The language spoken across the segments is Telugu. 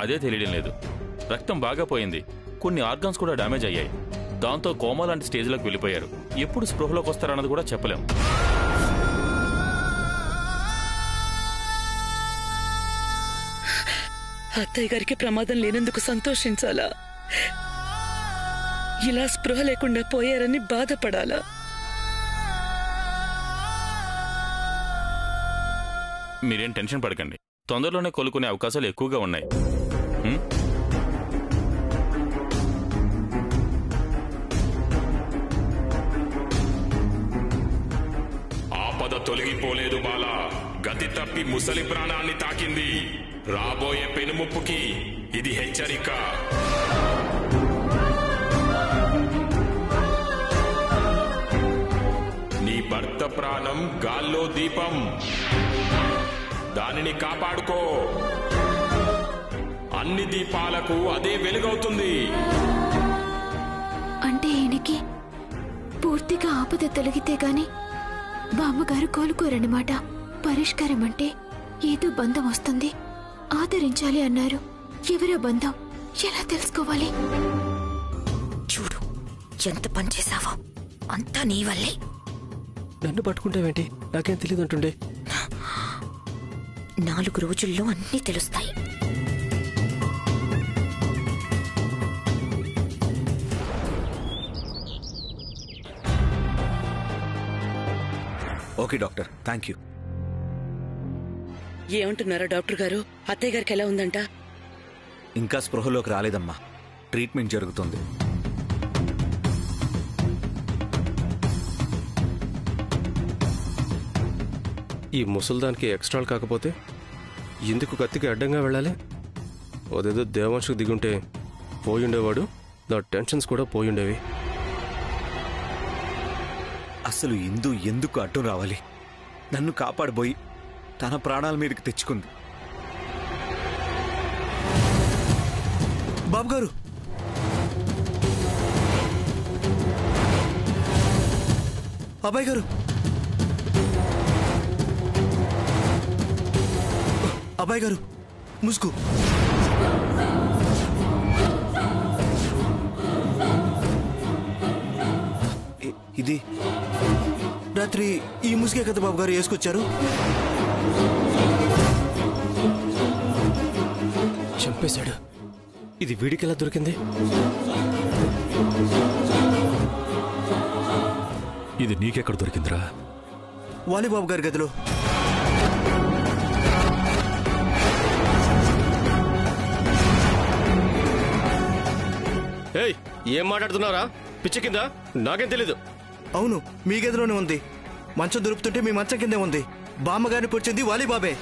అదే తెలియడం లేదు. రక్తం బాగా పోయింది, కొన్ని ఆర్గాన్స్ కూడా డ్యామేజ్ అయ్యాయి. దాంతో కోమా లాంటి స్టేజ్లోకి వెళ్ళిపోయారు. ఎప్పుడు స్పృహలోకి వస్తారన్నది కూడా చెప్పలేం. అత్తయ్య గారికి ప్రమాదం లేనందుకు సంతోషించాలా, ఇలా స్పృహ లేకుండా పోయారని బాధపడాలా? మీరేం టెన్షన్ పడకండి, తొందరలోనే కోలుకునే అవకాశాలు ఎక్కువగా ఉన్నాయి. ఆపద తొలగిపోలేదు బాలా, గతి తప్పి ముసలి ప్రాణాన్ని తాకింది. రాబోయే పెనుముప్పుకి ఇది హెచ్చరిక. నీ భర్త ప్రాణం గాల్లో దీపం, దానిని కాపాడుకో. అన్ని దీపాలకు అదే వెలుగవుతుంది. అంటే ఈయనకి పూర్తిగా ఆపద తొలగితే గాని బామ్మగారు కోలుకోరన్నమాట. పరిష్కారం అంటే ఏదో బంధం వస్తుంది, ఆదరించాలి అన్నారు. ఎవరో బంధం ఎలా తెలుసుకోవాలి? చూడు ఎంత పని చేశావో, అంతా నీ వల్లే. నన్ను పట్టుకుంటావేంటి? నాకేం తెలియదు అంటుండే. 4 రోజుల్లో అన్నీ తెలుస్తాయి. Okay doctor, thank you. ఏమంటున్నారా డాక్టర్ గారు? అత్తయ్య గారికి ఎలా ఉందంట? ఇంకా స్పృహలోకి రాలేదమ్మా, ట్రీట్మెంట్ జరుగుతుంది. ఈ ముసల్దానికి ఎక్స్ట్రాలు కాకపోతే ఎందుకు కత్తికి అడ్డంగా వెళ్ళాలి? అదేదో దేవాంశకు దిగుంటే పోయిండేవాడు, నా టెన్షన్స్ కూడా పోయిండేవి. అసలు ఇందు ఎందుకు అడ్డం రావాలి? నన్ను కాపాడబోయి తన ప్రాణాల మీదకి తెచ్చుకుంది. బాబు గారు, అబ్బాయి గారు, అబ్బాయి గారు ముసుగు. ఇది రాత్రి ఈ ముసుగే కదా బాబు గారు వేసుకొచ్చారు? చంపేశాడు. ఇది వీడికెలా దొరికింది? ఇది నీకెక్కడ దొరికిందిరా? వాలిబాబు గారి గదిలో. ఏయ్, ఏం మాట్లాడుతున్నారా? పిచ్చి కింద? నాకేం తెలీదు. అవును, మీ గదిలోనే ఉంది. మంచం దొరుకుతుంటే మీ మంచం కిందే ఉంది. బామ్మగారిని పొడిచింది వాలిబాబే.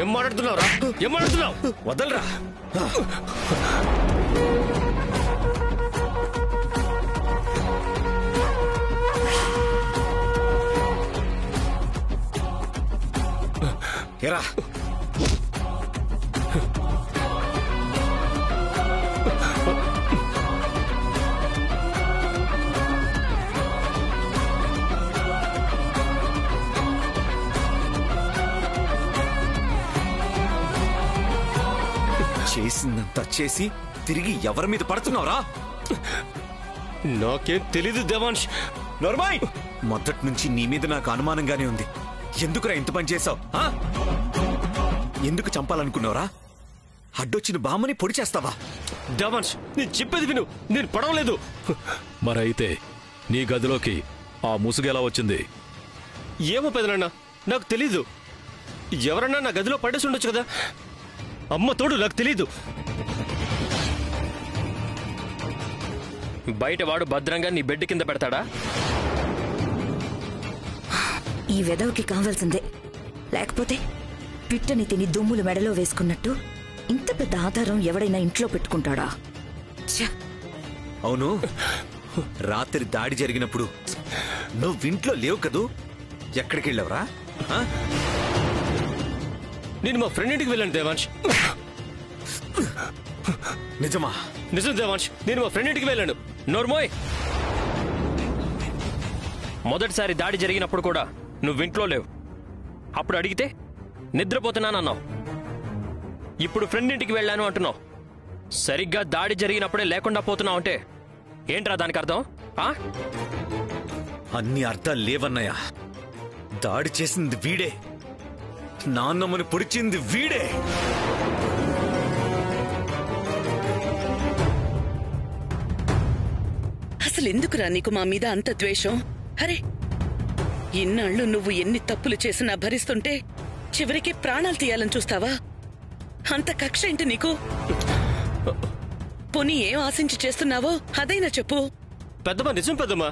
ఏం మాట్లాడుతున్నావురా? ఏం మాట్లాడుతున్నావు? వదలరా. ఎరా, చేసిందంతా చేసి తిరిగి ఎవరి మీద పడుతున్నావురా? నాకేం తెలీదు దేవాంశ్. నోర్మాయ్, మొదటి నుంచి నీ మీద నాకు అనుమానంగానే ఉంది. ఎందుకురా ఇంత పని చేసావు? ఎందుకు చంపాలనుకున్నావురా? అడ్డొచ్చిన బామ్మని పొడి చేస్తావా? దేవాంశ్, నేను చెప్పేది విను. నేను పడవలేదు. మరైతే నీ గదిలోకి ఆ ముసుగు ఎలా వచ్చింది? ఏమో పెదనాన్న, నాకు తెలీదు. ఎవరన్నా నా గదిలో పడేసి ఉండొచ్చు కదా. అమ్మ తోడు, నాకు తెలీదు. బయట వాడు భద్రంగా నీ బెడ్ కింద పెడతాడా? ఈ వెదవుకి కావాల్సిందే. లేకపోతే పిట్టని తిని దుమ్ములు మెడలో వేసుకున్నట్టు ఇంత పెద్ద ఆధారం ఎవడైనా ఇంట్లో పెట్టుకుంటాడా? అవును, రాత్రి దాడి జరిగినప్పుడు నువ్వింట్లో లేవు కదూ. ఎక్కడికి వెళ్ళావురా? నేను మా ఫ్రెండ్ ఇంటికి వెళ్ళాను దేవాంశ్. నిజమా? నిజం దేవాంశ్, నేను మా ఫ్రెండ్ ఇంటికి వెళ్ళాను. నోర్మోయ్, మొదటిసారి దాడి జరిగినప్పుడు కూడా నువ్వింట్లో లేవు. అప్పుడు అడిగితే నిద్రపోతున్నానన్నావు. ఇప్పుడు ఫ్రెండ్ ఇంటికి వెళ్ళాను అంటున్నావు. సరిగ్గా దాడి జరిగినప్పుడే లేకుండా పోతున్నావు అంటే ఏంట్రా దానికి అర్థం? అన్ని అర్థాలు లేవన్నయ్య. దాడి చేసింది వీడే, నాన్నమ్మని పొడిచింది వీడే. అసలు ఎందుకురా నీకు మా మీద అంత ద్వేషం? అరే, ఇన్నాళ్ళు నువ్వు ఎన్ని తప్పులు చేసినా భరిస్తుంటే చివరికి ప్రాణాలు తీయాలని చూస్తావా? అంత కక్ష ఏంటి నీకు? పోనీ ఏం ఆశించి చేస్తున్నావో అదైనా చెప్పు. పెద్దమ్మా, నిజం పెద్దమ్మా,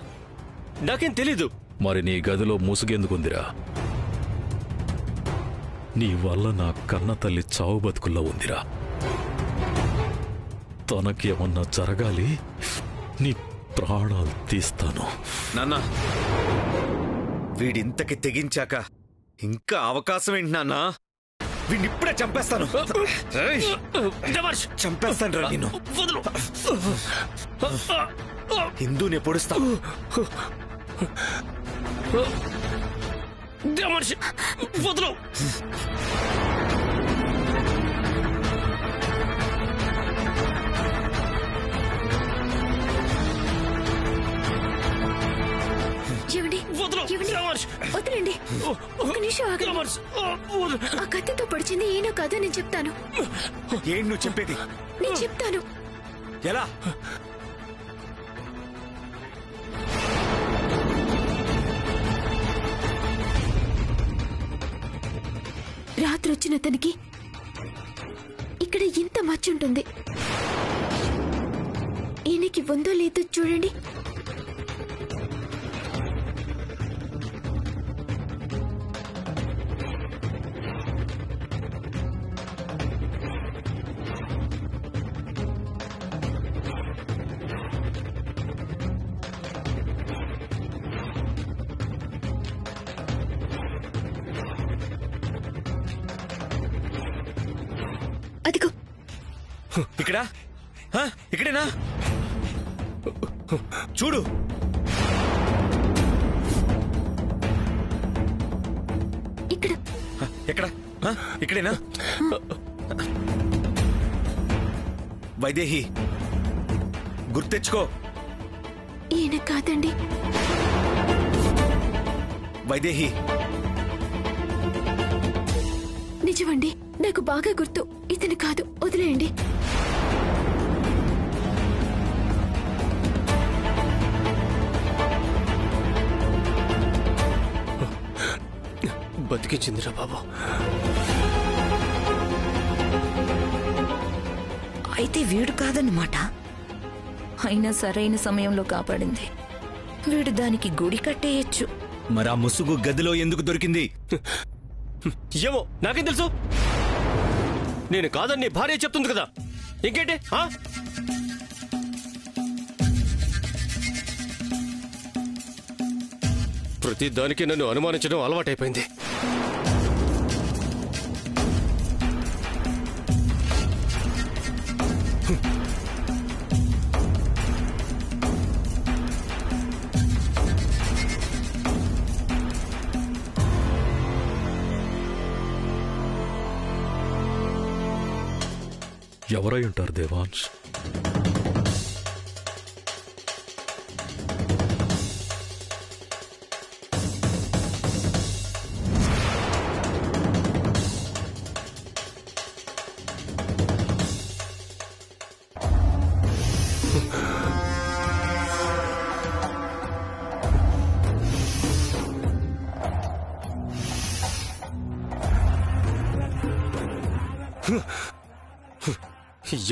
నాకేం తెలీదు. మరి నీ గదిలో ముసుగెందుకుందిరా? నీ వల్ల నా కన్న తల్లి చావు బతుకుల్లో ఉందిరా. తనకేమన్నా జరగాలి, నీ ప్రాణాలు తీస్తాను. నాన్న, వీడింతకి తెగించాక ఇంకా అవకాశం ఏంటి నాన్న? వీడినిప్పుడే చంపేస్తాను. చంపేస్తాను రా నిన్ను. హిందూని పొడుస్తా. వదలు. వదలండి, ఒక్క నిమిషం ఆగండి. ఆ కత్తితో పొడిచింది ఈయన కాదో నేను చెప్తాను. ఏంటి నువ్వు చెప్పేది? నేను చెప్తాను. ఎలా? రాత్రి వచ్చిన అతనికి ఇక్కడ ఇంత మచ్చుంటుంది. ఈయనకి ఉందో లేదో చూడండి. అదిగో ఇక్కడ, ఇక్కడేనా? చూడు. ఇక్కడ. ఎక్కడ? ఇక్కడేనా? వైదేహి, గుర్తెచ్చుకో. ఈయన కాదండి. వైదేహి, నిజమండి, నాకు బాగా గుర్తు. ఇతను కాదు, వదిలేయండి. బతికించిందిరా బాబు. అయితే వీడు కాదన్నమాట. అయినా సరైన సమయంలో కాపాడింది. వీడు దానికి గుడి కట్టేయచ్చు. మరా ముసుగు గదిలో ఎందుకు దొరికింది? ఏమో, నాకేం తెలుసు. నేను కాదని భార్య చెప్తుంది కదా, ఇంకేంటి? ప్రతి దానికి నన్ను అనుమానించడం అలవాటైపోయింది. ఎవరై ఉంటారు దేవాంశ్?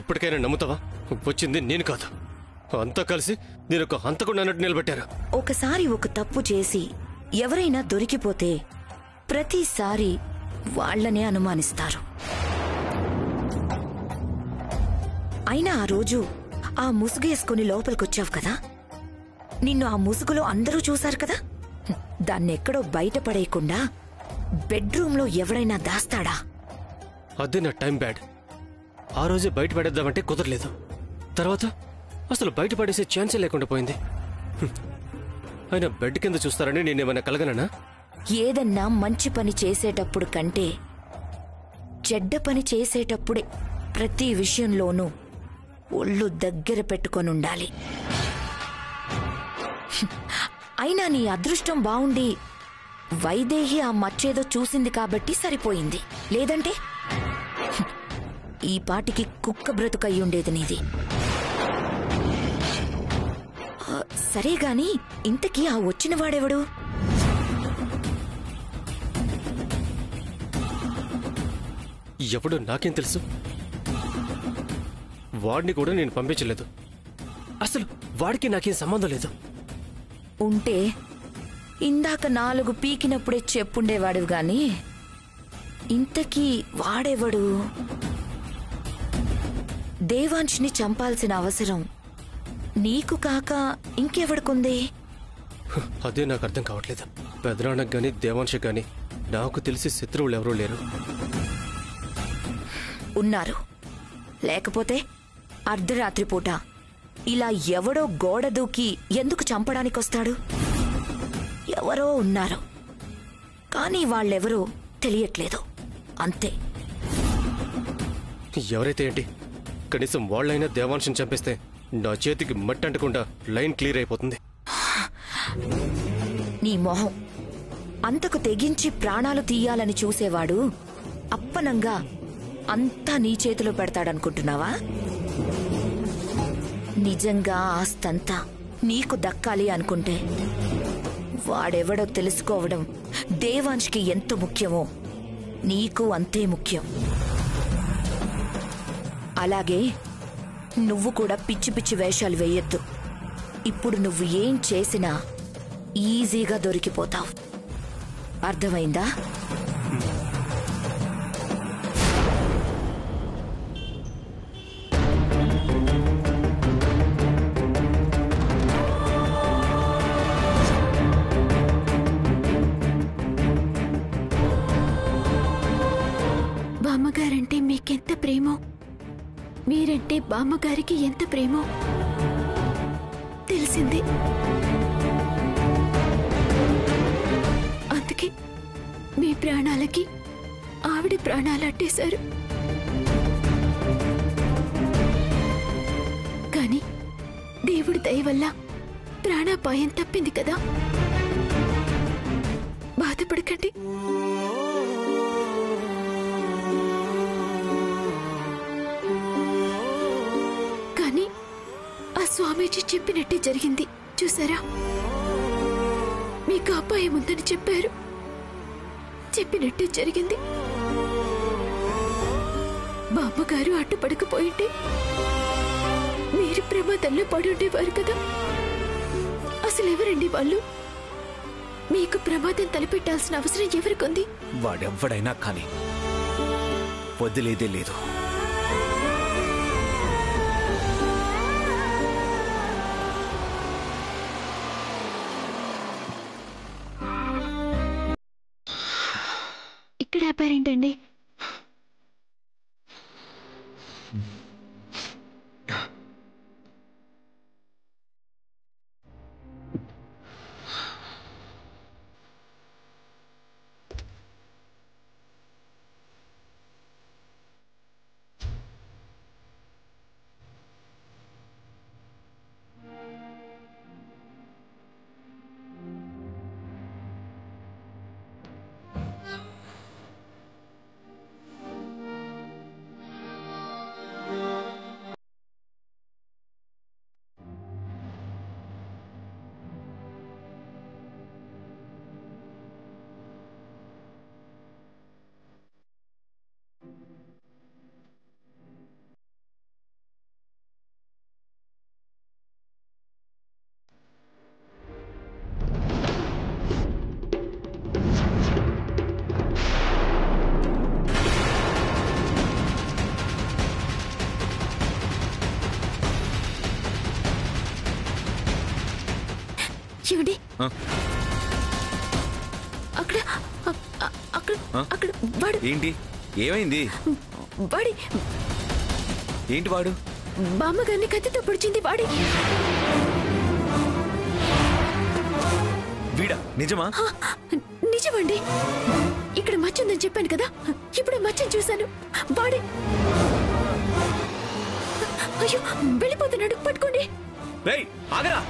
ఇప్పటికైనా నమ్ముతావా? వచ్చింది నేను కాదు, అంతా కలిసి నేను ఒక హంతకుండా అన్నట్టు నిలబెట్టారు. ఒకసారి ఒక తప్పు చేసి ఎవరైనా దొరికిపోతే ప్రతిసారి వాళ్లనే అనుమానిస్తారు. అయినా ఆ రోజు ఆ ముసుగేసుకుని లోపలికొచ్చావు కదా, నిన్ను ఆ ముసుగులో అందరూ చూశారు కదా. దాన్నెక్కడో బయటపడేయకుండా బెడ్రూమ్లో ఎవరైనా దాస్తాడా? అదే నా టైం బ్యాడ్. ఆ రోజే బయట పడేద్దామంటే కుదరలేదు. తర్వాత అసలు బయట పడేసే ఛాన్సే లేకుండా పోయింది. ఆయన బెడ్ కింద చూస్తారని నేనేమైనా కలగననా? ఏదన్నా మంచి పని చేసేటప్పుడు కంటే చెడ్డ పని చేసేటప్పుడే ప్రతి విషయంలోనూ ఒళ్ళు దగ్గర పెట్టుకొనుండాలి. అయినా నీ అదృష్టం బావుండి వైదేహి ఆ మచ్చేదో చూసింది కాబట్టి సరిపోయింది. లేదంటే ఈ పాటికి కుక్క బ్రతుకయ్యుండేది నీది. సరే గాని ఇంతకీ ఆ వచ్చినవాడెవడు? ఎవడు నాకేం తెలుసు? వాడిని కూడా నేను పంపించలేదు. అసలు వాడికి నాకేం సంబంధం లేదు. ఉంటే ఇందాక 4 పీకినప్పుడే చెప్పుండేవాడు గాని ఇంతకీ వాడెవడు? దేవాంష్ని చంపాల్సిన అవసరం నీకు కాక ఇంకెవడికుంది? అదే నాకు అర్థం కావట్లేదు. పెదనాన్నకు గాని దేవాంశకు గాని నాకు తెలిసి శత్రువులు ఎవరూ లేరు. ఉన్నారు. లేకపోతే అర్ధరాత్రి పూట ఇలా ఎవడో గోడ దూకి ఎందుకు చంపడానికొస్తాడు? ఎవరో ఉన్నారు, కానీ వాళ్ళెవరో తెలియట్లేదు అంతే. ఎవరైతే ఏంటి, కనీసం వాళ్ళైనా దేవాంశం చంపేస్తే నా చేతికి మట్టి అంటకుండా లైన్ క్లియర్ అయిపోతుంది. నీ మొహం. అంతకు తెగించి ప్రాణాలు తీయాలని చూసేవాడు అప్పనంగా అంతా నీ చేతిలో పెడతాడనుకుంటున్నావా? నిజంగా ఆస్తంతా నీకు దక్కాలి అనుకుంటే వాడెవడో తెలుసుకోవడం దేవాంష్కి ఎంత ముఖ్యమో నీకు అంతే ముఖ్యం. అలాగే నువ్వు కూడా పిచ్చి పిచ్చి వేషాలు వేయొద్దు. ఇప్పుడు నువ్వు ఏం చేసినా ఈజీగా దొరికిపోతావు. అర్థమైందా? బామ్మగారంటే మీకెంత ప్రేమో, మీరంటే బామ్మగారికి ఎంత ప్రేమో తెలిసింది. అందుకే మీ ప్రాణాలకి ఆవిడ ప్రాణాలు అట్టేశారు. కానీ దేవుడి దయ వల్ల ప్రాణాపాయం తప్పింది కదా. బాధపడకండి. కానీ ఆ స్వామీజీ చెప్పినట్టే జరిగింది. చూసారా, మీకు అపాయం ఉందని చెప్పారు, చెప్పినట్టే జరిగింది. బామ్మగారు అడ్డుపడకపోయింటే మీరు ప్రమాదంలో పడి ఉండేవారు కదా. అసలు ఎవరండి వాళ్ళు? మీకు ప్రమాదం తలపెట్టాల్సిన అవసరం ఎవరికుంది? వాడెవ్వడైనా కానీ వదిలేదే లేదు. ఇక్కడ ఆపారేంటండి? ఏమండి, అక్కడ అక్కడ అక్కడ వాడు. ఏంటి? ఏమైంది? వాడి ఏంటి వాడు? బామ్మగారిని కత్తితో పొడిచింది వాడి. వీడా నిజమా? నిజమండి. ఇక్కడ మచ్చ ఉందని చెప్పాను కదా, ఇప్పుడు మచ్చని చూశాను. వాడే. అయ్యో, వెళ్ళిపోతున్నాడు, పట్టుకోండి. రేయ్ ఆగరా!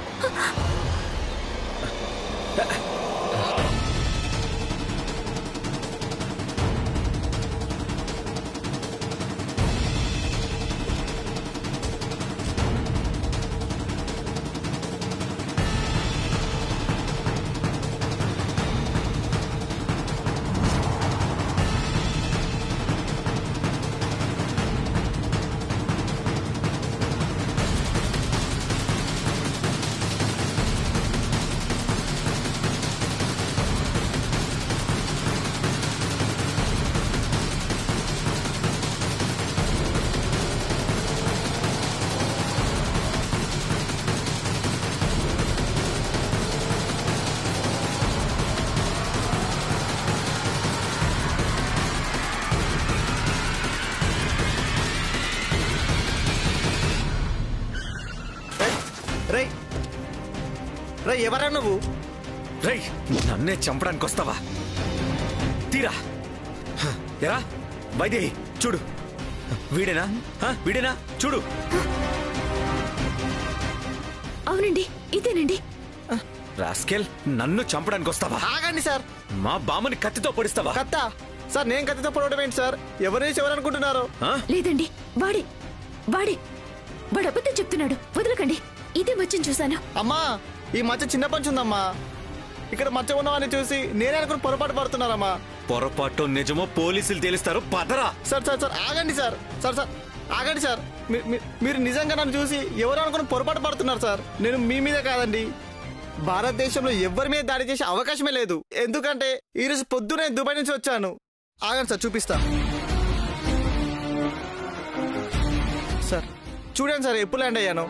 ఎవరా నువ్వు? రేయ్ నన్నే చంపడానికి వస్తావా? తీరా! ఎరా వైదేహి చూడు, వీడేనా? వీడేనా? చూడు. అవునండి, ఇదేనండి. రాస్కెల్, నన్ను చంపడానికి వస్తావా? ఆగండి సార్. మా బామ్మని కత్తితో పొడిస్తావా? కత్త సార్? నేను కత్తితో పొడవడం ఏంటి సార్? ఎవరనుకుంటున్నారు? లేదండి, వాడి వాడు అబద్ధం చెప్తున్నాడు. వదలకండి, ఇదే మచ్చని చూశాను. అమ్మా, ఈ మచ్చ చిన్న పంచుందమ్మా. ఇక్కడ మచ్చ ఉన్నవాడిని చూసి నేనే అనుకుని పొరపాటు పడుతున్నారమ్మా. పొరపాటు నిజమో పోలీసులు తేలుస్తారు. పదరా! సార్ సార్ సార్ ఆగండి సార్. సార్ సార్ ఆగండి సార్. మీరు నిజంగా నన్ను చూసి ఎవరు అనుకుని పొరపాటు పడుతున్నారు సార్. నేను మీ మీదే కాదండి, భారతదేశంలో ఎవరి మీద దాడి చేసే అవకాశమే లేదు. ఎందుకంటే ఈరోజు పొద్దునే దుబాయ్ నుంచి వచ్చాను. ఆగండి సార్, చూపిస్తా. సార్ చూడండి సార్, ఎప్పుడు ల్యాండ్ అయ్యాను.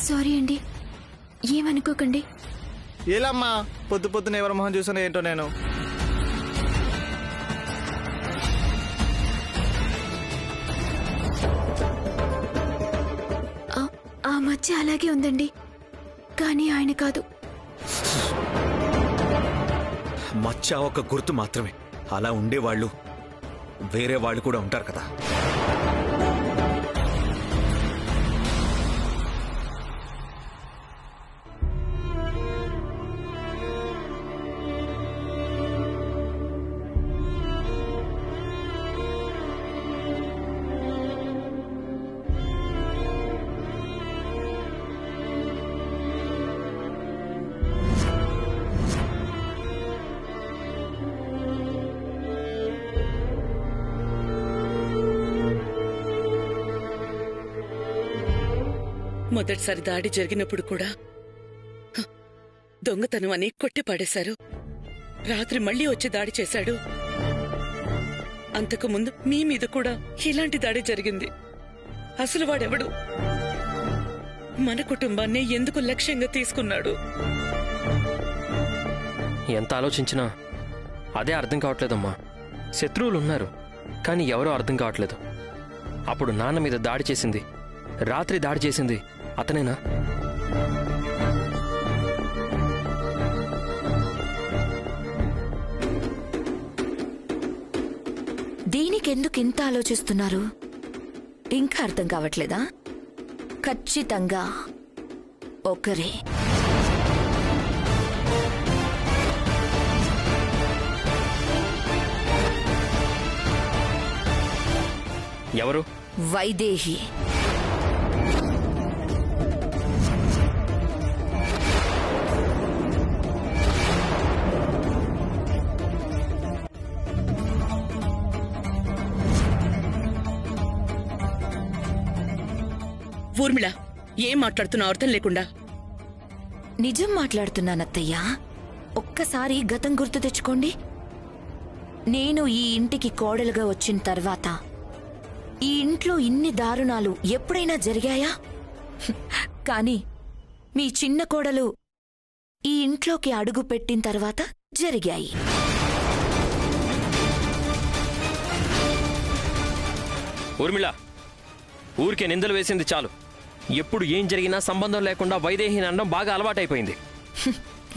సారీ అండి, ఏమనుకోకండి. ఏలమ్మా, పొద్దున ఎవరి మొహం చూసానో ఏంటో నేను. ఆ మచ్చ అలాగే ఉందండి, కానీ ఆయన కాదు. మచ్చ ఒక గుర్తు మాత్రమే. అలా ఉండేవాళ్ళు వేరే వాళ్ళు కూడా ఉంటారు కదా. మొదటిసారి దాడి జరిగినప్పుడు కూడా దొంగతనం అని కొట్టిపాడేశారు. రాత్రి మళ్లీ వచ్చి దాడి చేశాడు. అంతకుముందు మీ మీద కూడా ఇలాంటి దాడి జరిగింది. అసలు వాడెవడు? మన కుటుంబాన్ని ఎందుకు లక్ష్యంగా తీసుకున్నాడు? ఎంత ఆలోచించినా అదే అర్థం కావట్లేదమ్మా. శత్రువులున్నారు, కానీ ఎవరో అర్థం కావట్లేదు. అప్పుడు నాన్న మీద దాడి చేసింది, రాత్రి దాడి చేసింది అతనేనా? దీనికెందుకు ఇంత ఆలోచిస్తున్నారు? ఇంకా అర్థం కావట్లేదా? ఖచ్చితంగా ఒకరే. ఎవరు? వైదేహి. ఊర్మిళ, ఏం మాట్లాడుతున్నావు అర్థం లేకుండా? నిజం మాట్లాడుతున్నానత్తయ్యా. ఒక్కసారి గతం గుర్తు తెచ్చుకోండి. నేను ఈ ఇంటికి కోడలుగా వచ్చిన తర్వాత ఈ ఇంట్లో ఇన్ని దారుణాలు ఎప్పుడైనా జరిగాయా? కానీ మీ చిన్న కోడలు ఈ ఇంట్లోకి అడుగు పెట్టిన తర్వాత జరిగాయి. ఊర్మిళ, ఊరికే నిందలు వేసింది చాలు. ఎప్పుడు ఏం జరిగినా సంబంధం లేకుండా వైదేహిని అనడం బాగా అలవాటైపోయింది.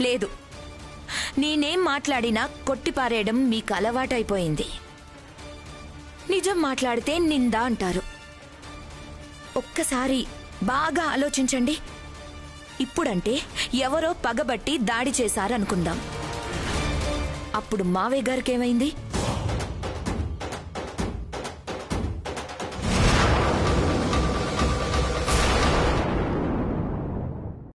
లేదు, నేనేం మాట్లాడినా కొట్టిపారేయడం మీకు అలవాటైపోయింది. నిజం మాట్లాడితే నింద అంటారు. ఒక్కసారి బాగా ఆలోచించండి. ఇప్పుడంటే ఎవరో పగబట్టి దాడి చేశారనుకుందాం. అప్పుడు మావయ్య గారికేమైంది?